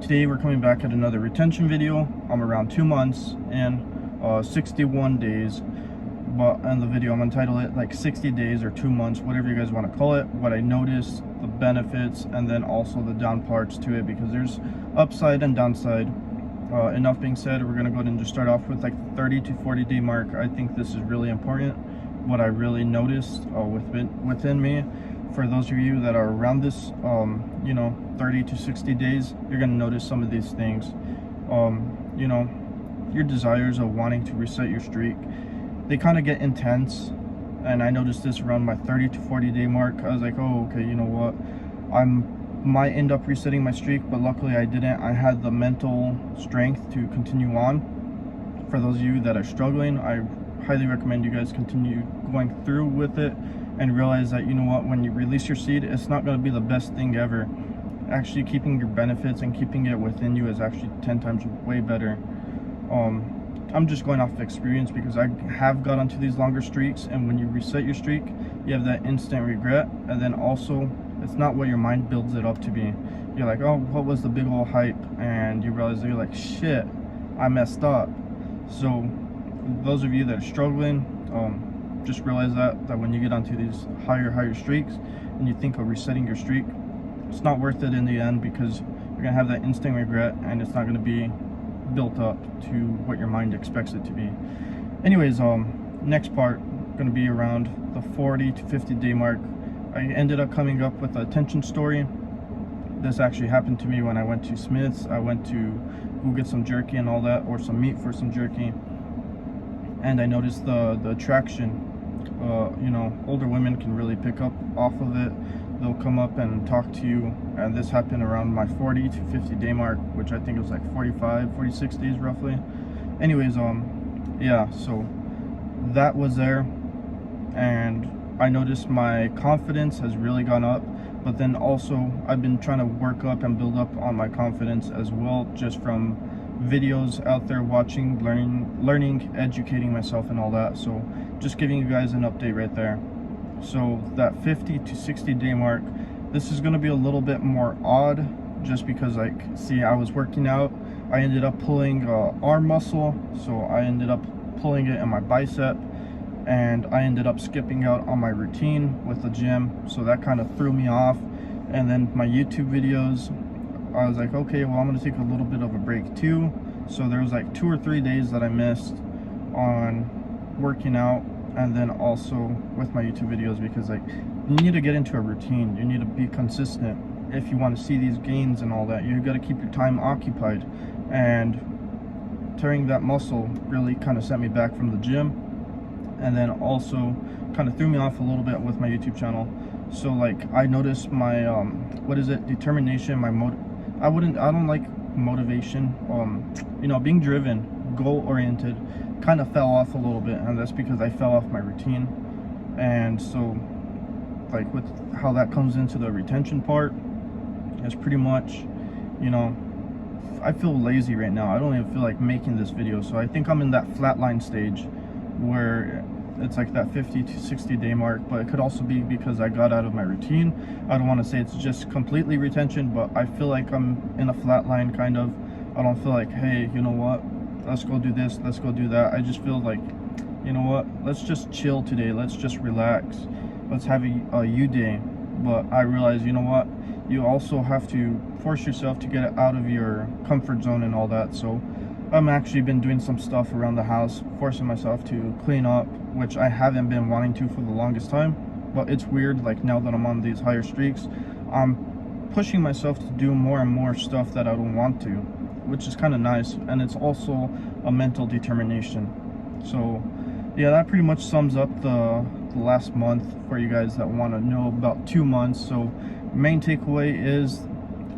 Today we're coming back at another retention video. I'm around 2 months and 61 days, but in the video I'm gonna title it like 60 days or 2 months, whatever you guys want to call it. What I noticed, the benefits, and then also the down parts to it, because there's upside and downside. Enough being said, we're gonna go ahead and just start off with like the 30 to 40 day mark. I think this is really important. What I really noticed within me, for those of you that are around this 30 to 60 days, you're gonna notice some of these things. Your desires of wanting to reset your streak, they kind of get intense, and I noticed this around my 30 to 40 day mark. I was like, oh, okay, you know what, might end up resetting my streak, but luckily I didn't. I had the mental strength to continue on. For those of you that are struggling, I highly recommend you guys continue going through with it and realize that, you know what, when you release your seed, it's not going to be the best thing ever. Actually keeping your benefits and keeping it within you is actually 10 times way better. I'm just going off of experience, because I have got onto these longer streaks, and when you reset your streak, you have that instant regret, and then also it's not what your mind builds it up to be. You're like, oh, what was the big old hype? And you realize that you're like, shit, I messed up. So those of you that are struggling, just realize that when you get onto these higher streaks and you think of resetting your streak, it's not worth it in the end, because you're gonna have that instant regret, and it's not gonna be built up to what your mind expects it to be. Anyways, next part gonna be around the 40 to 50 day mark. I ended up coming up with a tension story. This actually happened to me when I went to Smith's. I went to go get some jerky and all that, or some meat for some jerky, and I noticed the attraction. Older women can really pick up off of it. They'll come up and talk to you, and this happened around my 40 to 50 day mark, which I think it was like 46 days roughly. Anyways, yeah, so that was there, and I noticed my confidence has really gone up. But then also I've been trying to work up and build up on my confidence as well, just from videos out there, watching, learning, educating myself and all that. So just giving you guys an update right there. So that 50 to 60 day mark, this is going to be a little bit more odd, just because, like, see, I was working out, I ended up pulling arm muscle, so I ended up pulling it in my bicep, and I ended up skipping out on my routine with the gym, so that kind of threw me off. And then my YouTube videos, I was like, okay, well, I'm going to take a little bit of a break too. So there was like 2 or 3 days that I missed on working out, and then also with my YouTube videos, because, like, you need to get into a routine. You need to be consistent if you want to see these gains and all that. You got to keep your time occupied, and tearing that muscle really kind of set me back from the gym, and then also kind of threw me off a little bit with my YouTube channel. So, like, I noticed my determination, I don't like motivation, being driven, goal oriented, kind of fell off a little bit, and that's because I fell off my routine. And so, like, with how that comes into the retention part, is pretty much, I feel lazy right now. I don't even feel like making this video. So I think I'm in that flatline stage, where it's like that 50 to 60 day mark, but it could also be because I got out of my routine. I don't want to say it's just completely retention, but I feel like I'm in a flatline kind of. I don't feel like, hey, you know what, let's go do this, let's go do that. I just feel like, you know what, let's just chill today, let's just relax, let's have a you day. But I realize, you know what, you also have to force yourself to get out of your comfort zone and all that. So I'm actually been doing some stuff around the house, forcing myself to clean up, which I haven't been wanting to for the longest time. But it's weird, like, now that I'm on these higher streaks, I'm pushing myself to do more and more stuff that I don't want to, which is kind of nice. And it's also a mental determination. So yeah, that pretty much sums up the last month for you guys that want to know about 2 months. So main takeaway is,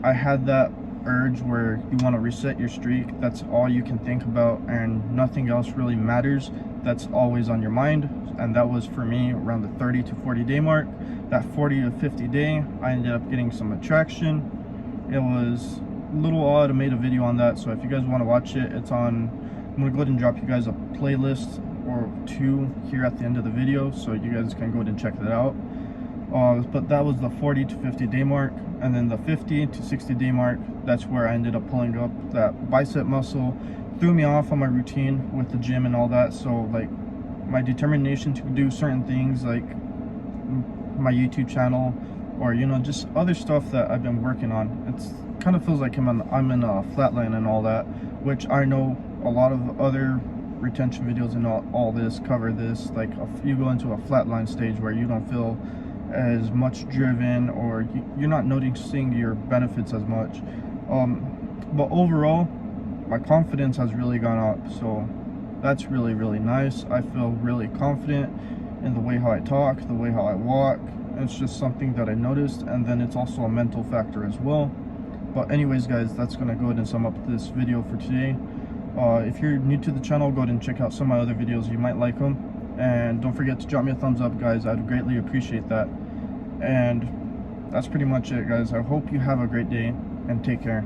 I had that urge where you want to reset your streak. That's all you can think about, and nothing else really matters. That's always on your mind. And that was for me around the 30 to 40 day mark. That 40 to 50 day, I ended up getting some attraction. It was a little odd. I made a video on that, so if you guys want to watch it, it's on. I'm gonna go ahead and drop you guys a playlist or two here at the end of the video, so you guys can go ahead and check that out. But that was the 40 to 50 day mark, and then the 50 to 60 day mark, that's where I ended up pulling up that bicep muscle. Threw me off on my routine with the gym and all that. So like my determination to do certain things, like my YouTube channel, or you know, just other stuff that I've been working on, it's kind of feels like I'm in a flatline and all that, which I know a lot of other retention videos and all this cover this. Like you go into a flatline stage where you don't feel as much driven, or you're not noticing your benefits as much. But overall, my confidence has really gone up, so that's really, really nice. I feel really confident in the way how I talk, the way how I walk. It's just something that I noticed, and then it's also a mental factor as well. But anyways guys, that's gonna go ahead and sum up this video for today. If you're new to the channel, go ahead and check out some of my other videos. You might like them, and don't forget to drop me a thumbs up, guys. I'd greatly appreciate that. And that's pretty much it, guys. I hope you have a great day, and take care.